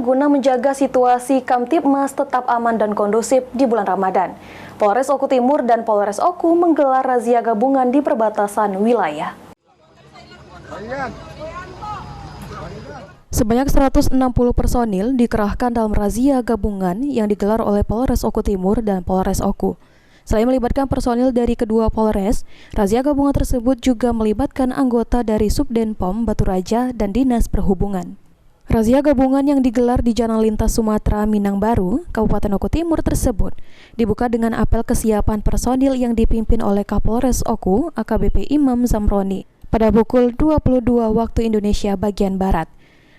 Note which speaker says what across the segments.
Speaker 1: guna menjaga situasi Kamtibmas tetap aman dan kondusif di bulan Ramadan. Polres Oku Timur dan Polres Oku menggelar razia gabungan di perbatasan wilayah. Sebanyak 160 personil dikerahkan dalam razia gabungan yang digelar oleh Polres Oku Timur dan Polres Oku. Selain melibatkan personil dari kedua Polres, razia gabungan tersebut juga melibatkan anggota dari Subdenpom Batu Raja dan Dinas Perhubungan. Razia gabungan yang digelar di Jalan Lintas Sumatera Minang Baru, Kabupaten Oku Timur tersebut dibuka dengan apel kesiapan personil yang dipimpin oleh Kapolres Oku AKBP Imam Zamroni pada pukul 22 waktu Indonesia bagian Barat.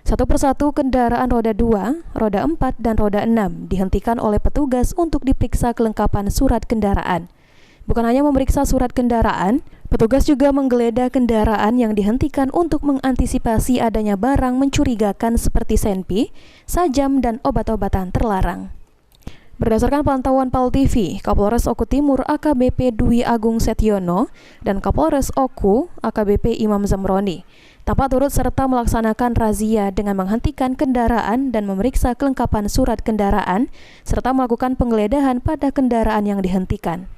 Speaker 1: Satu persatu kendaraan roda 2, roda 4, dan roda 6 dihentikan oleh petugas untuk diperiksa kelengkapan surat kendaraan. Bukan hanya memeriksa surat kendaraan, petugas juga menggeledah kendaraan yang dihentikan untuk mengantisipasi adanya barang mencurigakan seperti senpi, sajam, dan obat-obatan terlarang. Berdasarkan pantauan PAL TV, Kapolres Oku Timur AKBP Dwi Agung Setiono dan Kapolres Oku AKBP Imam Zamroni tampak turut serta melaksanakan razia dengan menghentikan kendaraan dan memeriksa kelengkapan surat kendaraan serta melakukan penggeledahan pada kendaraan yang dihentikan.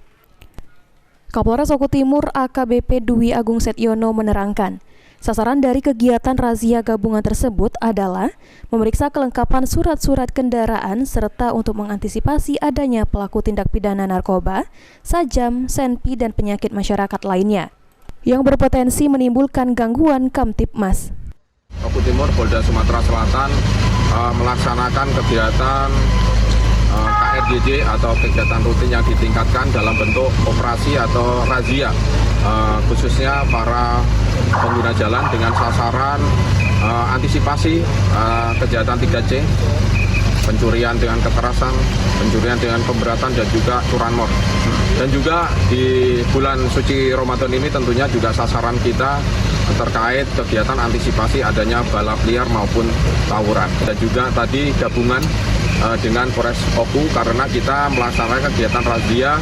Speaker 1: Kapolres Oku Timur AKBP Dwi Agung Setiono menerangkan, sasaran dari kegiatan razia gabungan tersebut adalah memeriksa kelengkapan surat-surat kendaraan serta untuk mengantisipasi adanya pelaku tindak pidana narkoba, sajam, senpi, dan penyakit masyarakat lainnya yang berpotensi menimbulkan gangguan Kamtibmas.
Speaker 2: Oku Timur, Polda Sumatera Selatan melaksanakan kegiatan KRJJ atau kegiatan rutin yang ditingkatkan dalam bentuk operasi atau razia, khususnya para pengguna jalan dengan sasaran antisipasi kejahatan 3C, pencurian dengan kekerasan, pencurian dengan pemberatan, dan juga curanmor. Dan juga di bulan suci Ramadan ini tentunya juga sasaran kita terkait kegiatan antisipasi adanya balap liar maupun tawuran. Dan juga tadi gabungan dengan Polres Oku karena kita melaksanakan kegiatan razia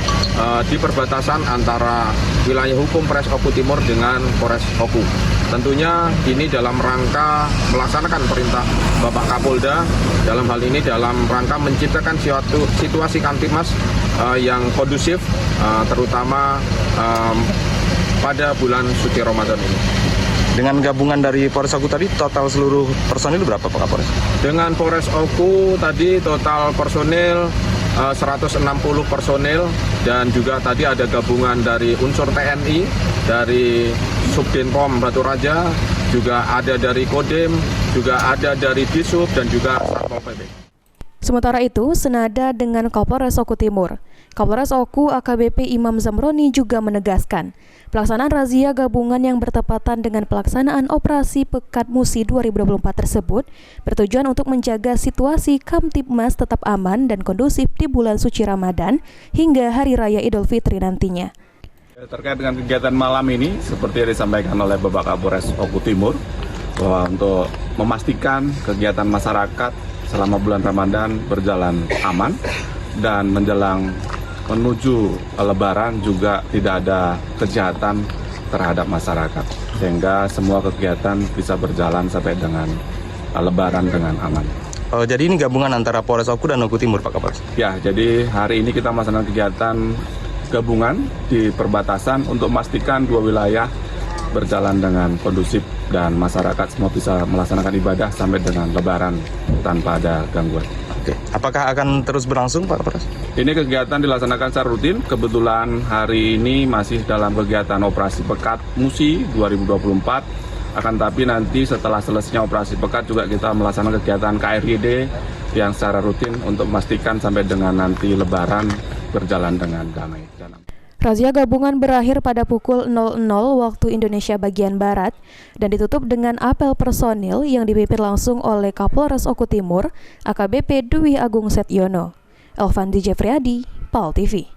Speaker 2: di perbatasan antara wilayah hukum Polres Oku Timur dengan Polres Oku. Tentunya ini dalam rangka melaksanakan perintah Bapak Kapolda, dalam hal ini dalam rangka menciptakan suatu situasi Kamtibmas yang kondusif, terutama pada bulan suci Ramadan ini.
Speaker 3: Dengan gabungan dari Polres Oku tadi, total seluruh personil berapa Pak Kapolres?
Speaker 2: Dengan Polres Oku tadi total personil 160 personil, dan juga tadi ada gabungan dari unsur TNI, dari Subdenpom Batu Raja, juga ada dari Kodim, juga ada dari Disub, dan juga Satpol PP.
Speaker 1: Sementara itu, senada dengan Kapolres Oku Timur, Kapolres Oku AKBP Imam Zamroni juga menegaskan, pelaksanaan razia gabungan yang bertepatan dengan pelaksanaan operasi Pekat Musi 2024 tersebut bertujuan untuk menjaga situasi Kamtibmas tetap aman dan kondusif di bulan suci Ramadan hingga Hari Raya Idul Fitri nantinya.
Speaker 4: Terkait dengan kegiatan malam ini, seperti yang disampaikan oleh Bapak Kapolres Oku Timur, bahwa untuk memastikan kegiatan masyarakat selama bulan Ramadan berjalan aman dan menjelang menuju Lebaran juga tidak ada kejahatan terhadap masyarakat, sehingga semua kegiatan bisa berjalan sampai dengan Lebaran dengan aman.
Speaker 3: Jadi ini gabungan antara Polres Oku dan Oku Timur Pak Kapolres?
Speaker 4: Ya, jadi hari ini kita melaksanakan kegiatan gabungan di perbatasan untuk memastikan dua wilayah berjalan dengan kondusif dan masyarakat semua bisa melaksanakan ibadah sampai dengan Lebaran tanpa ada gangguan.
Speaker 3: Oke. Apakah akan terus berlangsung Pak Kapolres?
Speaker 4: Ini kegiatan dilaksanakan secara rutin. Kebetulan hari ini masih dalam kegiatan operasi Pekat Musi 2024. Akan tapi nanti setelah selesainya operasi Pekat juga kita melaksanakan kegiatan KRJD yang secara rutin untuk memastikan sampai dengan nanti Lebaran berjalan dengan damai.
Speaker 1: Razia gabungan berakhir pada pukul 00 waktu Indonesia bagian Barat dan ditutup dengan apel personil yang dipimpin langsung oleh Kapolres Oku Timur, AKBP Dwi Agung Setiono. Elvan Dijefriadi, PAL TV.